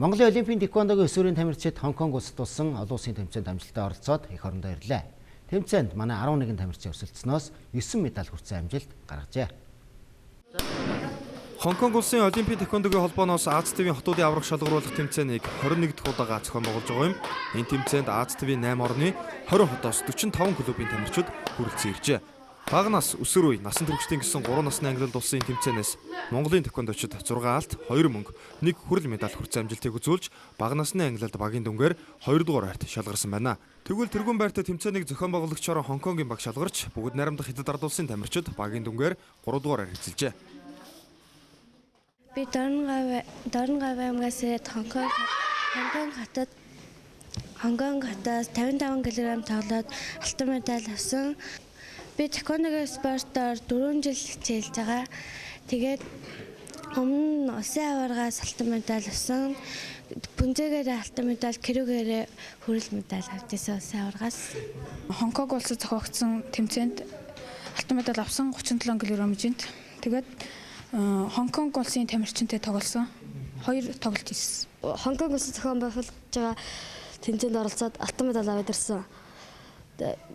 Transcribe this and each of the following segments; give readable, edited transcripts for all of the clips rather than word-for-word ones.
Монголын Олимпийн тэквондогийн өсвөрийн тамирчид Хонконг улсад тулсан олон улсын тэмцээнд амжилттай оролцоод эх орондоо ирлээ. Тэмцээнд манай 11 тамирчин өрсөлдсөнөөс 9 медаль хүртсэн амжилт гаргажээ. Хонконг улсын Олимпийн тэквондогийн холбооноос Аз ТV-ийн хотуудын аврах шалгаруулах тэмцээнийг 21 дахь удаага зохион байгуулж байгаа юм. Энэ тэмцээнд Аз ТV-ийн 8 орны 20 хотоос 45 клубын тамирчид хүрэлцэн иржээ. Бага нас, өсвөр үе, насан туршидын гэсэн 3 насны ангилалд улсын тэмцээнээс Монголын тэквондочид 6 алт, 2 мөнгө, 1 хүрэл медаль хүртсэн амжилтыг үзүүлж, бага насны ангилалд багийн дүнгээр 2 дугаар хайрт шалгарсан байна. Тэгвэл тэргүүн байртай тэмцээнийг зохион байгуулагчаар Хонконгийн баг шалгарч, бүгд найрамдах Хятад ард улсын тамирчид багийн дүнгээр 3 дугаар хайр эзэлжээ. Би Дорнгав аймгаас Хонконг хотоос 55 кг тоглоод алтан медаль авсан. Би тэквондогийн спортоор 4 жил хичээлж байгаа. Тэгээд өмнө улсын аваргаас алтан медаль авсан. Бүнзэгээр алтан медаль, кэрүүгээр хүрэл медаль авчихсан улсын аваргаас. Хонконг улсад зохиогдсон тэмцээнд алтан медаль авсан 37 кг-д. Тэгээд Хонконг улсын тамирчинтай тоглосон. 2 тоглолт хийсэн. Хонконг улсад зохион байгуулж байгаа тэмцээнд оролцоод алтан медаль аваад ирсэн.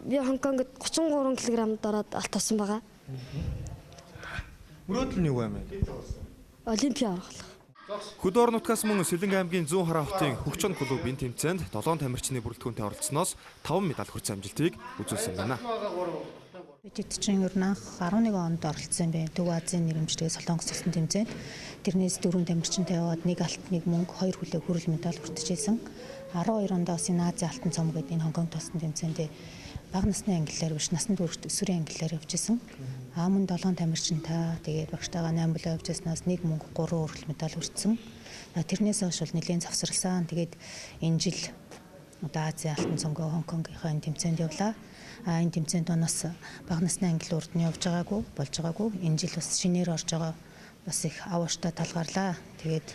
Би Хонконгод 33 кг-д ороод алт авсан байгаа. Мөрөөдөл нь юу вэ? Олимпийн аврах. Хөдөө орон нутгаас мөн Сэлэнг аймгийн 100 хараа хотын Хөгчон клубын тэмцээнд 7 тамирчны бүрэлдэхүүнтэй оролцсоноос 5 медаль хүртсэн амжилтыг үзүүлсэн байна. Бид чинь ер нь 11 онд оролцсон байна. Төв Азийн нэрэмжлэгээ Солонгос улсын тэмцээнд тэрнээс 4 тамирчинтай яваад 1 алт, 1 мөнгө, 2 хүлээ хүрэл медаль хүртчихсэн. 12 онд бас энэ Азийн алтан цом гэдэг энэ Хонконг тулсан тэмцээнд бага насны ангиллаар биш насан туршид өсвөрийн ангиллаар явжсэн. Мөн 7 тамирчинтай тэгээд багштайгаа 8 болоо явжснаас 1 мөнгө, 3 хүрэл медаль хүртсэн. Тэрнээс хойш бол нэлээд завсарласан. Тэгээд энэ жил Азийн алтан цомгоо Хонконгийнхаа энэ тэмцээнд явлаа. Энэ тэмцээнд оноос бага насны англи урд нь явж байгаагүй, болж байгаагүй. Энэ жил бас шинээр орж байгаа бас их авааштай талгаарлаа. Тэгээд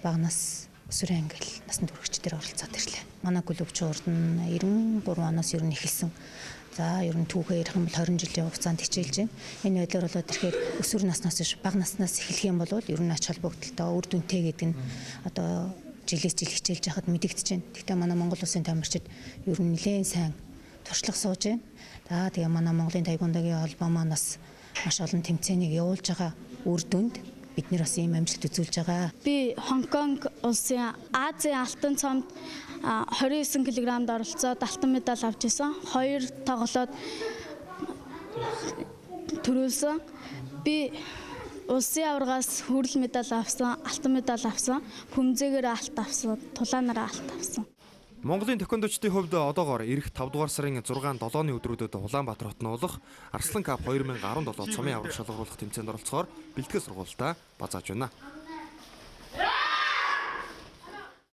бага нас өсвөрийн англи насан туршидтэр оролцоод ирлээ. Манай клубч урд нь 93 оноос ер нь эхэлсэн. За ер нь түүхээ ярих юм бол 20 жилийн хугацаанд хичээлж байна. Энэ байдлаар болоод ирэхээр өсвөр наснаас биш бага наснаас эхлэх юм бол ер нь ач холбогдолтой үр дүнтэй гэдэг нь одоо жилээс жил хичээлж яхад мэдэгдэж байна. Гэхдээ манай Монгол улсын тамирчид ер нь нэлээд сайн туршлага сууж байна. За тэгээ манай Монголын тэквондогийн холбоо маань бас маш олон тэмцээнийг явуулж байгаа үр дүнд бид нэр бас ийм амжилт үзүүлж байгаа. Би Хонконг улсын Азийн алтан цомд 29 кг-д оролцоод алтан медаль авч ирсэн. 2 тоглоод төрүүлсэн. Би улсын аваргаас хүрэл медаль авсан, алтан медаль авсан, хүмзээгээр алт авсан, тулаанаараа алт авсан. Монголын тэквондочдын хувьд одоогоор ирэх 5 дугаар сарын 6-7-ны өдрүүдэд Улаанбаатар хотод нуулах Арслан Кап 2017 цомын аврах шалгаруулах тэмцээнд оролцохоор бэлтгэл сургуультаа базааж байна.